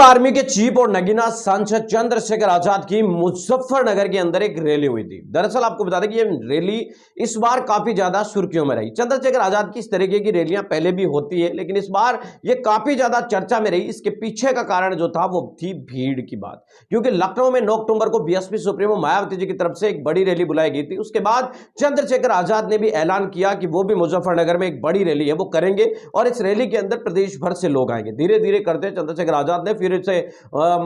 Army के chief और नगीना सांसद चंद्रशेखर आजाद की मुजफ्फरनगर के अंदर एक रैली हुई थी। दरअसल आपको बता दें कि ये रैली इस बार काफी ज्यादा सुर्खियों में रही। चंद्रशेखर आजाद की इस तरीके की रैलियां पहले भी होती है, लेकिन इस बार ये काफी ज्यादा चर्चा में रही। इसके पीछे का कारण जो था वो थी भीड़ की बात, क्योंकि लखनऊ में 9 अक्टूबर को बीएसपी सुप्रीमो मायावती जी की तरफ से एक बड़ी रैली बुलाई गई थी। उसके बाद चंद्रशेखर आजाद ने भी ऐलान किया कि वो भी मुजफ्फरनगर में एक बड़ी रैली है वो करेंगे और इस रैली के अंदर प्रदेश भर से लोग आएंगे। धीरे धीरे करते चंद्रशेखर आजाद ने फिर इसे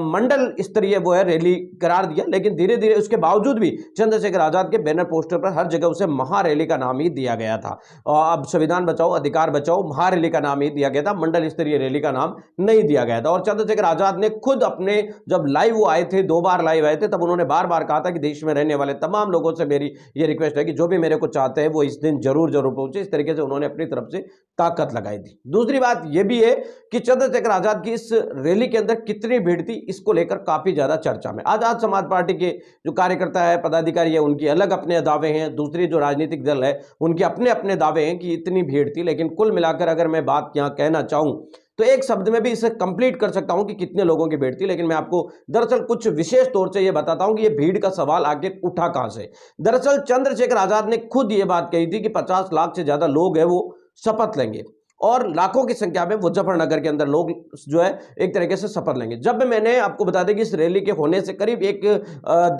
मंडल स्तरीय वो है रैली करार दिया, लेकिन धीरे धीरे उसके बावजूद भी चंद्रशेखर आजाद के बैनर पोस्टर पर हर जगह उसे महारैली का नाम ही दिया गया था। अब संविधान बचाओ अधिकार बचाओ महारैली का नाम ही दिया गया था, मंडल स्तरीय रैली का नाम नहीं दिया गया था। और चंद्रशेखर आजाद ने खुद अपने जब लाइव वो आए थे, 2 बार लाइव आए थे, तब उन्होंने बार बार कहा था कि देश में रहने वाले तमाम लोगों से मेरी ये रिक्वेस्ट है कि जो भी मेरे को चाहते हैं वो इस दिन जरूर जरूर पहुंचे। इस तरीके से उन्होंने अपनी तरफ से ताकत लगाई थी। दूसरी बात यह भी है कि चंद्रशेखर आजाद की इस रैली के अंदर कितनी भीड़ थी, इसको लेकर काफी ज्यादा चर्चा में। आजाद समाज पार्टी के जो कार्यकर्ता है, पदाधिकारी है, उनकी अलग अपने दावे हैं, दूसरी जो राजनीतिक दल है उनके अपने अपने दावे हैं कि इतनी भीड़ थी। लेकिन कुल मिलाकर अगर मैं बात यहां कहना चाहूं तो एक शब्द में भी इसे कंप्लीट कर सकता हूं कि कितने लोगों की भीड़ थी, लेकिन मैं आपको दरअसल कुछ विशेष तौर से यह बताता हूं कि यह भीड़ का सवाल आखिर उठा कहां से। दरअसल चंद्रशेखर आजाद ने खुद यह बात कही थी कि 50 लाख से ज्यादा लोग हैं वो शपथ लेंगे और लाखों की संख्या में मुजफ्फरनगर के अंदर लोग जो है एक तरीके से शपथ लेंगे। जब मैंने आपको बता दें कि इस रैली के होने से करीब एक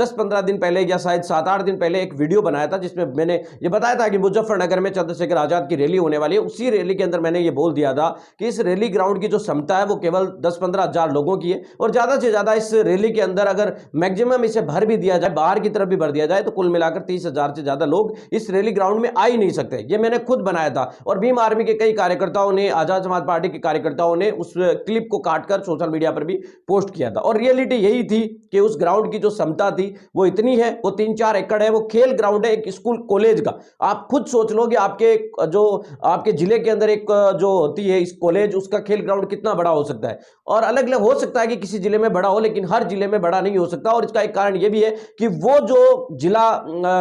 10-15 दिन पहले या शायद 7-8 दिन पहले एक वीडियो बनाया था जिसमें मैंने ये बताया था कि मुजफ्फरनगर में चंद्रशेखर आजाद की रैली होने वाली है। उसी रैली के अंदर मैंने ये बोल दिया था कि इस रैली ग्राउंड की जो क्षमता है वो केवल 10-15 हजार लोगों की है और ज्यादा से ज्यादा इस रैली के अंदर अगर मैक्सिमम इसे भर भी दिया जाए, बाहर की तरफ भी भर दिया जाए, तो कुल मिलाकर 30,000 से ज्यादा लोग इस रैली ग्राउंड में आ ही नहीं सकते। ये मैंने खुद बनाया था और भीम आर्मी के कई कार्यकर्ताओं ने, आजाद समाज पार्टी के कार्यकर्ताओं ने उस क्लिप को काटकर सोशल मीडिया पर भी पोस्ट किया था। और रियलिटी यही थी कि उस ग्राउंड की जो क्षमता थी वो इतनी है, वो 3-4 एकड़ है, वो खेल ग्राउंड है एक स्कूल कॉलेज का। आप खुद सोच लो कि आपके जिले के अंदर एक जो होती है इस कॉलेज, उसका खेल ग्राउंड कितना बड़ा हो सकता है। और अलग अलग हो सकता है कि किसी जिले में बड़ा हो, लेकिन हर जिले में बड़ा नहीं हो सकता। और इसका एक कारण यह भी है कि वो जो जिला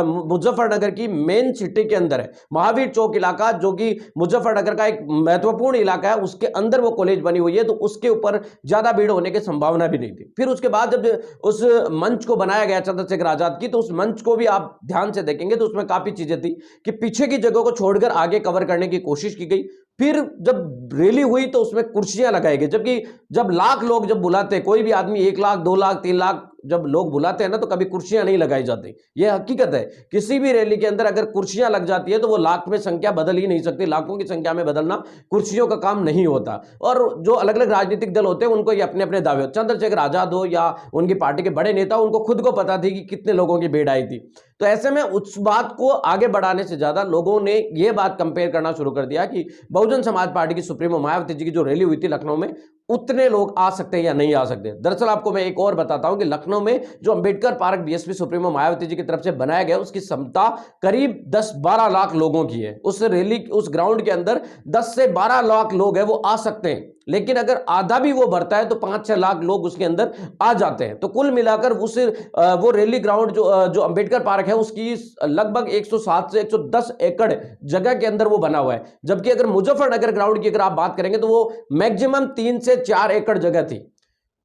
मुजफ्फरनगर की मेन सिटी के अंदर है, महावीर चौक इलाका, जो कि मुजफ्फरनगर का एक महत्वपूर्ण इलाका है, उसके अंदर वो कॉलेज बनी हुई है, तो उसके ऊपर ज्यादा भीड़ होने की संभावना भी नहीं थी। फिर उसके बाद जब उस मंच को बनाया गया चंद्रशेखर आजाद की, तो उस मंच को भी आप ध्यान से देखेंगे तो उसमें काफी चीजें थी कि पीछे की जगह को छोड़कर आगे कवर करने की कोशिश की गई। फिर जब रैली हुई तो उसमें कुर्सियां लगाई गई, जबकि जब लाख लोग जब बुलाते, कोई भी आदमी 1 लाख 2 लाख 3 लाख जब लोग बुलाते हैं ना, तो कभी कुर्सियां नहीं लगाई जाती। यह हकीकत है। किसी भी रैली के अंदर अगर कुर्सियां लग जाती है तो वो लाख में संख्या बदल ही नहीं सकती, लाखों की संख्या में बदलना कुर्सियों का काम नहीं होता। और जो अलग अलग राजनीतिक दल होते हैं उनको ये अपने अपने दावे, चंद्रशेखर आजाद हो या उनकी पार्टी के बड़े नेता, उनको खुद को पता थी कि कितने लोगों की भीड़ आई थी। तो ऐसे में उस बात को आगे बढ़ाने से ज्यादा लोगों ने यह बात कंपेयर करना शुरू कर दिया कि बहुजन समाज पार्टी की सुप्रीमो मायावती जी की जो रैली हुई थी लखनऊ में, उतने लोग आ सकते हैं या नहीं आ सकते। दरअसल आपको मैं एक और बताता हूं कि लखनऊ में जो अंबेडकर पार्क बीएसपी सुप्रीमो मायावती जी की तरफ से बनाया गया, उसकी क्षमता करीब 10-12 लाख लोगों की है। उस रैली, उस ग्राउंड के अंदर 10 से 12 लाख लोग हैं वो आ सकते हैं, लेकिन अगर आधा भी वो भरता है तो 5-6 लाख लोग उसके अंदर आ जाते हैं। तो कुल मिलाकर वो रैली ग्राउंड जो अंबेडकर पार्क है उसकी लगभग 107 से 110 एकड़ जगह के अंदर वो बना हुआ है, जबकि अगर मुजफ्फरनगर ग्राउंड की अगर आप बात करेंगे तो वो मैक्सिमम 3 से 4 एकड़ जगह थी।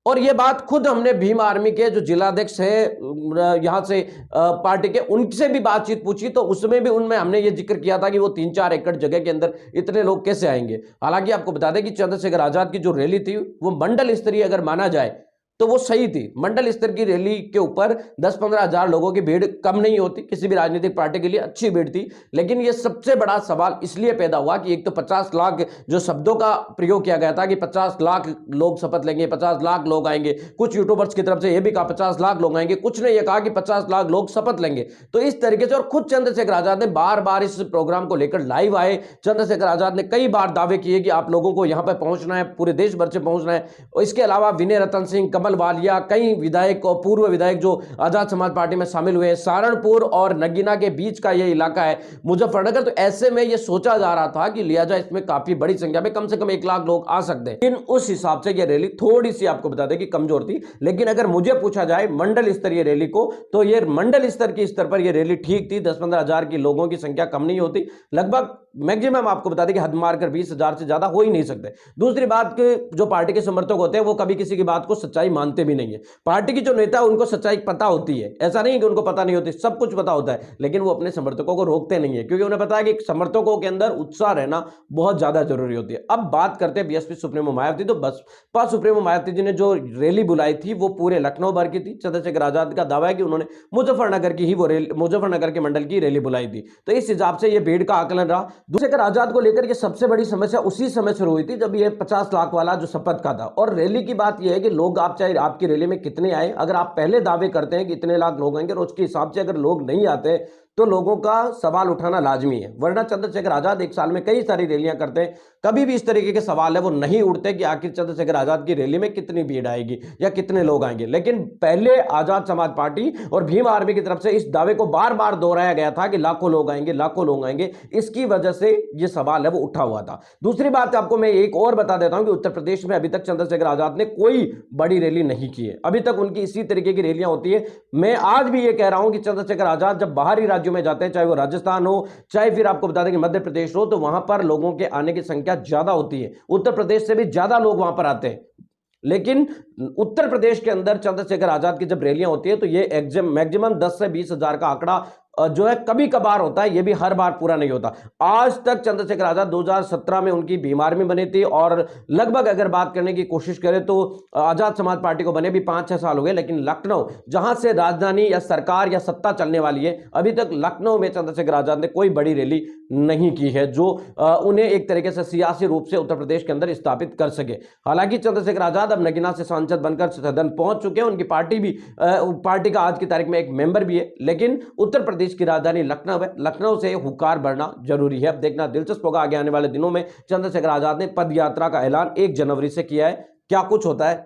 और ये बात खुद हमने भीम आर्मी के जो जिलाध्यक्ष है यहां से पार्टी के, उनसे भी बातचीत पूछी, तो उसमें भी उनमें हमने ये जिक्र किया था कि वो 3-4 एकड़ जगह के अंदर इतने लोग कैसे आएंगे। हालांकि आपको बता दें कि चंद्रशेखर आजाद की जो रैली थी वो मंडल स्तरीय अगर माना जाए तो वो सही थी। मंडल स्तर की रैली के ऊपर 10-15 हजार लोगों की भीड़ कम नहीं होती, किसी भी राजनीतिक पार्टी के लिए अच्छी भीड़ थी। लेकिन ये सबसे बड़ा सवाल इसलिए पैदा हुआ कि एक तो 50 लाख जो शब्दों का प्रयोग किया गया था कि 50 लाख लोग शपथ लेंगे, 50 लाख लोग आएंगे। कुछ यूट्यूबर्स की तरफ से यह भी कहा 50 लाख लोग आएंगे, कुछ ने यह कहा कि 50 लाख लोग शपथ लेंगे। तो इस तरीके से, और खुद चंद्रशेखर आजाद ने बार बार इस प्रोग्राम को लेकर लाइव आए। चंद्रशेखर आजाद ने कई बार दावे किए कि आप लोगों को यहां पर पहुंचना है, पूरे देश भर से पहुंचना है। और इसके अलावा विनय रतन सिंह, कमल वालिया, कई विधायक और पूर्व विधायक जो आजाद समाज पार्टी में शामिल हुए हैं, सहारनपुर और नगीना के बीच का यह इलाका है मुजफ्फरनगर। तो ऐसे में यह सोचा जा रहा था कि लिहाजा इसमें काफी बड़ी संख्या में, कम से कम 1 लाख लोग आ सकते हैं। लेकिन उस हिसाब से यह रैली थोड़ी सी आपको बता दें कि कमजोर थी। लेकिन अगर मुझे पूछा जाए मंडल स्तरीय रैली को, तो यह मंडल स्तर की स्तर पर यह रैली ठीक थी। 10-15 हजार की लोगों की संख्या कम नहीं होती, लगभग मैक्सिमम आपको बता दें कि हद मारकर 20,000 से ज्यादा हो ही नहीं सकते। दूसरी बात कि जो पार्टी के समर्थक होते हैं वो कभी किसी की बात को सच्चाई मानते भी नहीं है। पार्टी की जो नेता है उनको सच्चाई पता होती है, ऐसा नहीं कि उनको पता नहीं होती, सब कुछ पता होता है, लेकिन वो अपने समर्थकों को रोकते नहीं है क्योंकि उन्हें पता है कि समर्थकों के अंदर उत्साह रहना बहुत ज्यादा जरूरी होती है। अब बात करते हैं बीएसपी सुप्रीमो मायावती। तो बसपा सुप्रीमो मायावती जी ने जो रैली बुलाई थी वो पूरे लखनऊ भर की थी। चंद्रशेखर आजाद का दावा है कि उन्होंने मुजफ्फरनगर की ही वो रैली, मुजफ्फरनगर के मंडल की रैली बुलाई थी। तो इस हिसाब से ये भीड़ का आकलन रहा। चंद्रशेखर आजाद को लेकर ये सबसे बड़ी समस्या उसी समय शुरू हुई थी जब ये 50 लाख वाला जो शपथ का था। और रैली की बात यह है कि लोग, आप चाहे आपकी रैली में कितने आए, अगर आप पहले दावे करते हैं कि इतने लाख लोग आएंगे और उसके हिसाब से अगर लोग नहीं आते तो लोगों का सवाल उठाना लाजमी है। वरना चंद्रशेखर आजाद एक साल में कई सारी रैलियां करते हैं, कभी भी इस तरीके के सवाल है वो नहीं उठते कि आखिर चंद्रशेखर आजाद की रैली में कितनी भीड़ आएगी या कितने लोग आएंगे। लेकिन पहले आजाद समाज पार्टी और भीम आर्मी की तरफ से इस दावे को बार बार दोहराया गया था कि लाखों लोग आएंगे, लाखों लोग आएंगे। इसकी वजह से यह सवाल है वो उठा हुआ था। दूसरी बात आपको मैं एक और बता देता हूं कि उत्तर प्रदेश में अभी तक चंद्रशेखर आजाद ने कोई बड़ी रैली नहीं की है। अभी तक उनकी इसी तरीके की रैलियां होती है। मैं आज भी ये कह रहा हूं कि चंद्रशेखर आजाद जब बाहरी राज्यों में जाते हैं, चाहे वो राजस्थान हो, चाहे फिर आपको बता दें कि मध्य प्रदेश हो, तो वहां पर लोगों के आने की संख्या ज्यादा होती है। उत्तर प्रदेश से भी ज्यादा लोग वहां पर आते हैं। लेकिन उत्तर प्रदेश के अंदर चंद्रशेखर आजाद की जब रैलियां होती है तो ये मैक्सिमम 10 से 20,000 का आंकड़ा जो है कभी कभार होता है, ये भी हर बार पूरा नहीं होता। आज तक चंद्रशेखर आजाद 2017 में उनकी भीम आर्मी बनी थी और लगभग अगर बात करने की कोशिश करें तो आजाद समाज पार्टी को बने भी 5-6 साल हो गए। लेकिन लखनऊ, जहां से राजधानी या सरकार या सत्ता चलने वाली है, अभी तक लखनऊ में चंद्रशेखर आजाद ने कोई बड़ी रैली नहीं की है जो उन्हें एक तरीके से सियासी रूप से उत्तर प्रदेश के अंदर स्थापित कर सके। हालांकि चंद्रशेखर आजाद अब नगीना से सांसद बनकर सदन पहुंच चुके हैं। उनकी पार्टी भी पार्टी का आज की तारीख में एक मेंबर भी है। लेकिन उत्तर प्रदेश की राजधानी लखनऊ है, लखनऊ से हुंकार बढ़ना जरूरी है। अब देखना दिलचस्प होगा आगे आने वाले दिनों में। चंद्रशेखर आजाद ने पद यात्रा का ऐलान 1 जनवरी से किया है, क्या कुछ होता है।